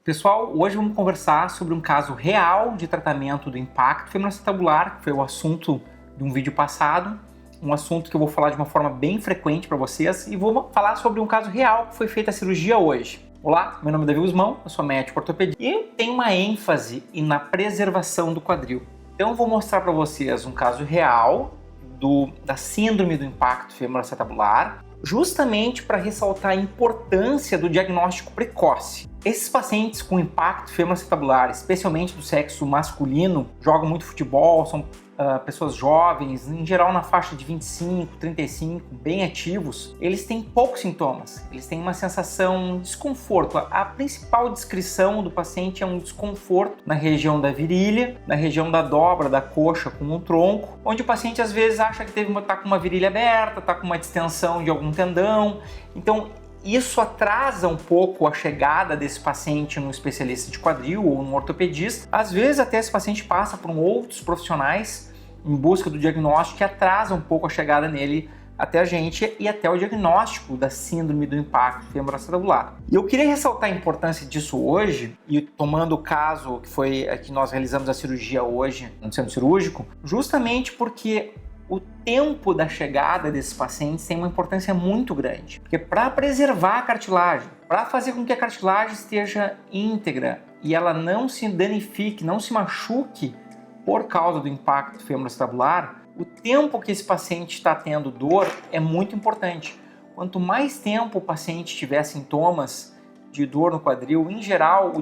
Pessoal, hoje vamos conversar sobre um caso real de tratamento do impacto femoroacetabular, que foi o assunto de um vídeo passado, um assunto que eu vou falar de uma forma bem frequente para vocês e vou falar sobre um caso real que foi feita a cirurgia hoje. Olá, meu nome é Davi Guzmão, eu sou médico ortopedista e eu tenho uma ênfase na preservação do quadril. Então eu vou mostrar para vocês um caso real da síndrome do impacto femoroacetabular, justamente para ressaltar a importância do diagnóstico precoce. Esses pacientes com impacto femoroacetabular, especialmente do sexo masculino, jogam muito futebol, são pessoas jovens, em geral na faixa de 25, 35, bem ativos, eles têm poucos sintomas, eles têm uma sensação de desconforto. A principal descrição do paciente é um desconforto na região da virilha, na região da dobra da coxa com o tronco, onde o paciente às vezes acha que está com uma virilha aberta, está com uma distensão de algum tendão. Então, isso atrasa um pouco a chegada desse paciente no especialista de quadril ou no ortopedista. Às vezes até esse paciente passa por outros profissionais em busca do diagnóstico que atrasa um pouco a chegada nele até a gente e até o diagnóstico da síndrome do impacto femoroacetabular. E eu queria ressaltar a importância disso hoje, e tomando o caso que foi que nós realizamos a cirurgia hoje no centro cirúrgico, justamente porque o tempo da chegada desses pacientes tem uma importância muito grande, porque para preservar a cartilagem, para fazer com que a cartilagem esteja íntegra e ela não se danifique, não se machuque por causa do impacto femoroacetabular, o tempo que esse paciente está tendo dor é muito importante. Quanto mais tempo o paciente tiver sintomas de dor no quadril, em geral,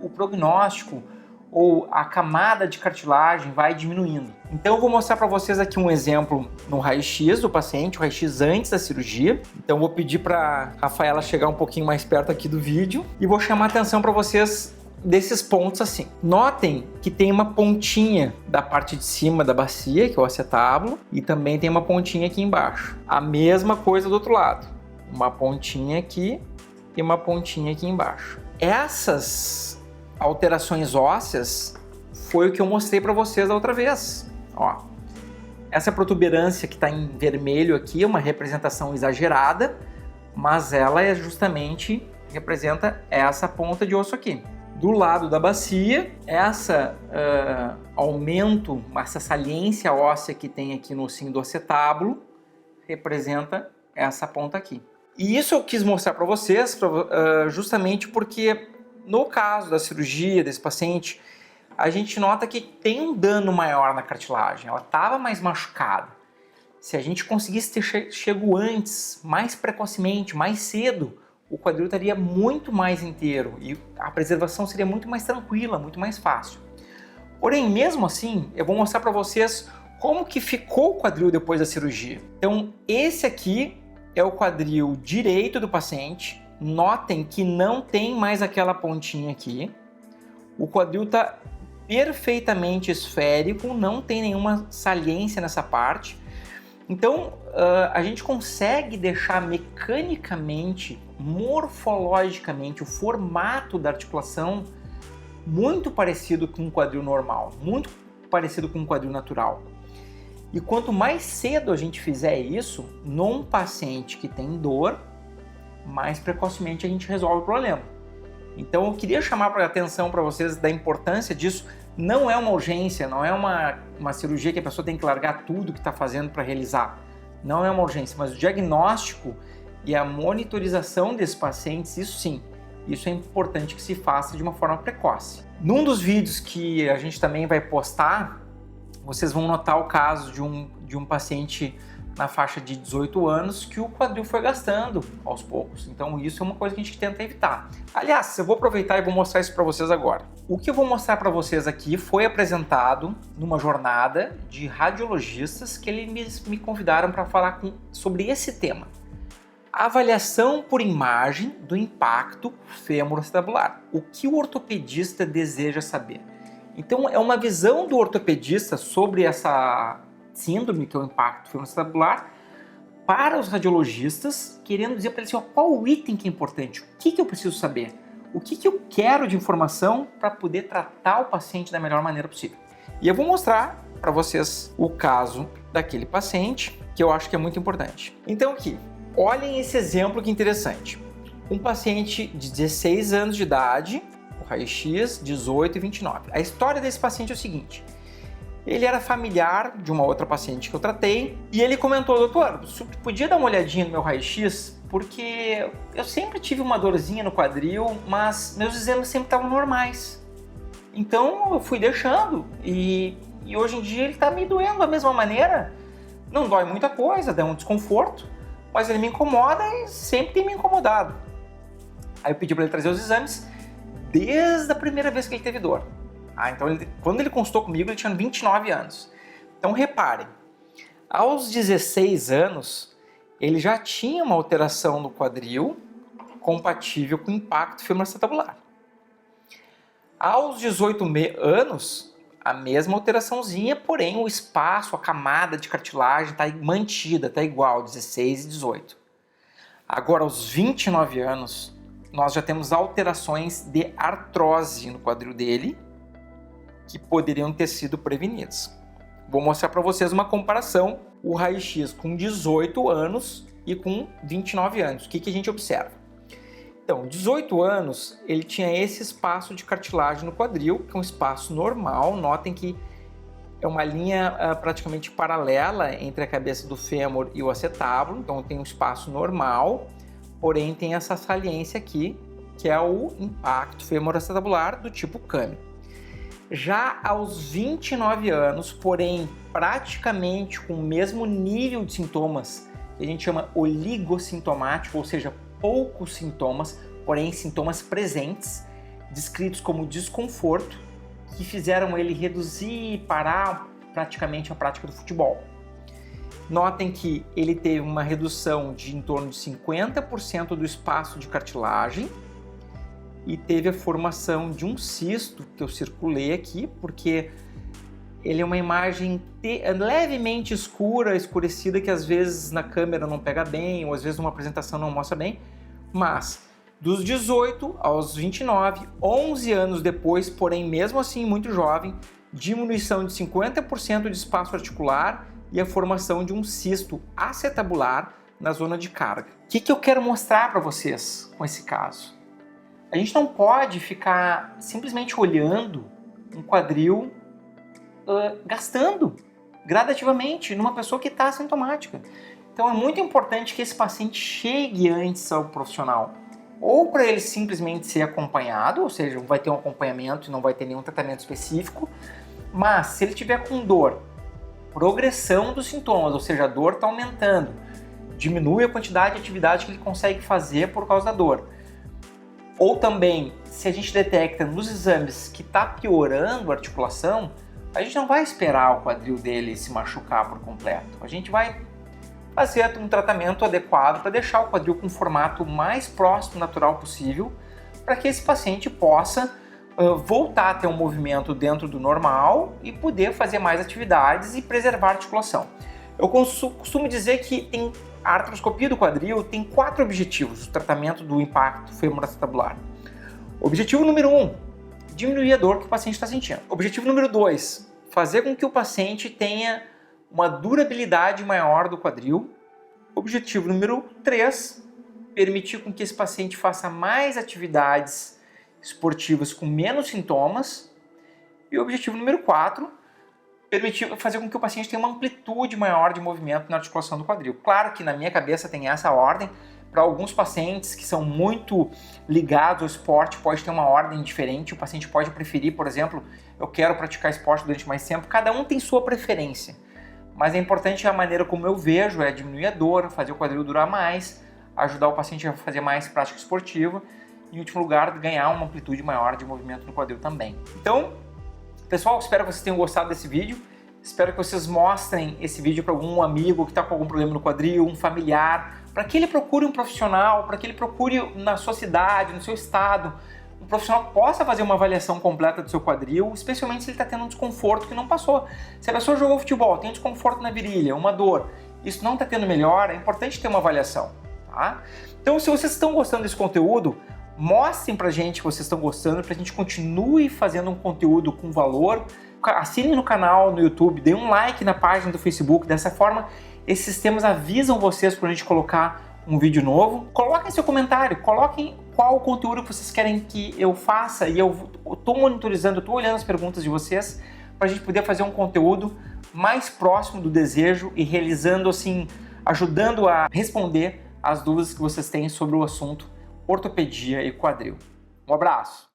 o prognóstico ou a camada de cartilagem vai diminuindo. Então eu vou mostrar para vocês aqui um exemplo no raio-x do paciente, o raio-x antes da cirurgia. Então eu vou pedir para a Rafaela chegar um pouquinho mais perto aqui do vídeo e vou chamar a atenção para vocês desses pontos assim. Notem que tem uma pontinha da parte de cima da bacia, que é o acetábulo, e também tem uma pontinha aqui embaixo. A mesma coisa do outro lado. Uma pontinha aqui e uma pontinha aqui embaixo. Essas alterações ósseas foi o que eu mostrei para vocês da outra vez. Ó, essa protuberância que está em vermelho aqui é uma representação exagerada, mas ela justamente representa essa ponta de osso aqui. Do lado da bacia, aumento, essa saliência óssea que tem aqui no ossinho do acetábulo, representa essa ponta aqui. E isso eu quis mostrar para vocês justamente porque no caso da cirurgia desse paciente, a gente nota que tem um dano maior na cartilagem, ela estava mais machucada. Se a gente conseguisse ter chego antes, mais precocemente, mais cedo, o quadril estaria muito mais inteiro e a preservação seria muito mais tranquila, muito mais fácil. Porém, mesmo assim, eu vou mostrar para vocês como que ficou o quadril depois da cirurgia. Então, esse aqui é o quadril direito do paciente. Notem que não tem mais aquela pontinha aqui. O quadril está perfeitamente esférico, não tem nenhuma saliência nessa parte. Então, a gente consegue deixar mecanicamente, morfologicamente, o formato da articulação muito parecido com um quadril normal, muito parecido com um quadril natural. E quanto mais cedo a gente fizer isso, num paciente que tem dor, mais precocemente a gente resolve o problema. Então eu queria chamar a atenção para vocês da importância disso. Não é uma urgência, não é uma cirurgia que a pessoa tem que largar tudo que está fazendo para realizar. Não é uma urgência, mas o diagnóstico e a monitorização desses pacientes, isso sim, isso é importante que se faça de uma forma precoce. Num dos vídeos que a gente também vai postar, vocês vão notar o caso de um paciente na faixa de 18 anos que o quadril foi gastando aos poucos. Então isso é uma coisa que a gente tenta evitar. Aliás, eu vou aproveitar e vou mostrar isso para vocês agora. O que eu vou mostrar para vocês aqui foi apresentado numa jornada de radiologistas que eles me convidaram para falar sobre esse tema. A avaliação por imagem do impacto femoroacetabular. O que o ortopedista deseja saber? Então é uma visão do ortopedista sobre essa síndrome, que é o impacto femoroacetabular, para os radiologistas, querendo dizer para eles assim, qual o item que é importante, o que eu preciso saber, o que eu quero de informação para poder tratar o paciente da melhor maneira possível. E eu vou mostrar para vocês o caso daquele paciente, que eu acho que é muito importante. Então aqui, olhem esse exemplo que interessante. Um paciente de 16 anos de idade, o raio-x 18 e 29. A história desse paciente é o seguinte: ele era familiar de uma outra paciente que eu tratei e ele comentou: doutor, você podia dar uma olhadinha no meu raio-x? Porque eu sempre tive uma dorzinha no quadril, mas meus exames sempre estavam normais. Então eu fui deixando e hoje em dia ele está me doendo da mesma maneira. Não dói muita coisa, dá um desconforto, mas ele me incomoda e sempre tem me incomodado. Aí eu pedi para ele trazer os exames desde a primeira vez que ele teve dor. Então quando ele consultou comigo, ele tinha 29 anos. Então reparem, aos 16 anos, ele já tinha uma alteração no quadril compatível com impacto femoroacetabular. Aos 18 anos, a mesma alteraçãozinha, porém o espaço, a camada de cartilagem está mantida, está igual, 16 e 18. Agora, aos 29 anos, nós já temos alterações de artrose no quadril dele, que poderiam ter sido prevenidas. Vou mostrar para vocês uma comparação, o raio-x com 18 anos e com 29 anos. O que a gente observa? Então, 18 anos, ele tinha esse espaço de cartilagem no quadril, que é um espaço normal. Notem que é uma linha praticamente paralela entre a cabeça do fêmur e o acetábulo, então tem um espaço normal, porém tem essa saliência aqui, que é o impacto femoroacetabular do tipo CAMI. Já aos 29 anos, porém praticamente com o mesmo nível de sintomas, que a gente chama oligossintomático, ou seja, poucos sintomas, porém sintomas presentes, descritos como desconforto, que fizeram ele reduzir e parar praticamente a prática do futebol. Notem que ele teve uma redução de em torno de 50% do espaço de cartilagem e teve a formação de um cisto, que eu circulei aqui, porque ele é uma imagem levemente escurecida, que às vezes na câmera não pega bem, ou às vezes numa apresentação não mostra bem, mas dos 18 aos 29, 11 anos depois, porém mesmo assim muito jovem, diminuição de 50% de espaço articular e a formação de um cisto acetabular na zona de carga. O que eu quero mostrar para vocês com esse caso? A gente não pode ficar simplesmente olhando um quadril gastando gradativamente numa pessoa que está assintomática. Então é muito importante que esse paciente chegue antes ao profissional, ou para ele simplesmente ser acompanhado, ou seja, vai ter um acompanhamento e não vai ter nenhum tratamento específico, mas se ele tiver com dor, progressão dos sintomas, ou seja, a dor está aumentando, diminui a quantidade de atividade que ele consegue fazer por causa da dor, ou também se a gente detecta nos exames que está piorando a articulação, a gente não vai esperar o quadril dele se machucar por completo. A gente vai fazer um tratamento adequado para deixar o quadril com o formato mais próximo natural possível, para que esse paciente possa voltar a ter um movimento dentro do normal e poder fazer mais atividades e preservar a articulação. Eu costumo dizer que a artroscopia do quadril tem 4 objetivos no tratamento do impacto femoroacetabular. Objetivo número 1, diminuir a dor que o paciente está sentindo. Objetivo número 2, fazer com que o paciente tenha uma durabilidade maior do quadril. Objetivo número 3, permitir com que esse paciente faça mais atividades esportivas com menos sintomas. E o objetivo número 4, permitir fazer com que o paciente tenha uma amplitude maior de movimento na articulação do quadril. Claro que na minha cabeça tem essa ordem. Para alguns pacientes que são muito ligados ao esporte, pode ter uma ordem diferente. O paciente pode preferir, por exemplo, eu quero praticar esporte durante mais tempo. Cada um tem sua preferência. Mas é importante a maneira como eu vejo, é diminuir a dor, fazer o quadril durar mais, ajudar o paciente a fazer mais prática esportiva e, em último lugar, ganhar uma amplitude maior de movimento no quadril também. Então, pessoal, espero que vocês tenham gostado desse vídeo. Espero que vocês mostrem esse vídeo para algum amigo que está com algum problema no quadril, um familiar, para que ele procure um profissional, para que ele procure na sua cidade, no seu estado, um profissional que possa fazer uma avaliação completa do seu quadril, especialmente se ele está tendo um desconforto que não passou. Se a pessoa jogou futebol, tem um desconforto na virilha, uma dor, isso não está tendo melhora, é importante ter uma avaliação, tá? Então, se vocês estão gostando desse conteúdo, mostrem pra gente que vocês estão gostando, pra gente continue fazendo um conteúdo com valor. Assinem no canal no YouTube, deem um like na página do Facebook, dessa forma esses sistemas avisam vocês quando a gente colocar um vídeo novo. Coloquem seu comentário, coloquem qual o conteúdo que vocês querem que eu faça, e eu estou monitorizando, estou olhando as perguntas de vocês para a gente poder fazer um conteúdo mais próximo do desejo e realizando assim, ajudando a responder as dúvidas que vocês têm sobre o assunto ortopedia e quadril. Um abraço!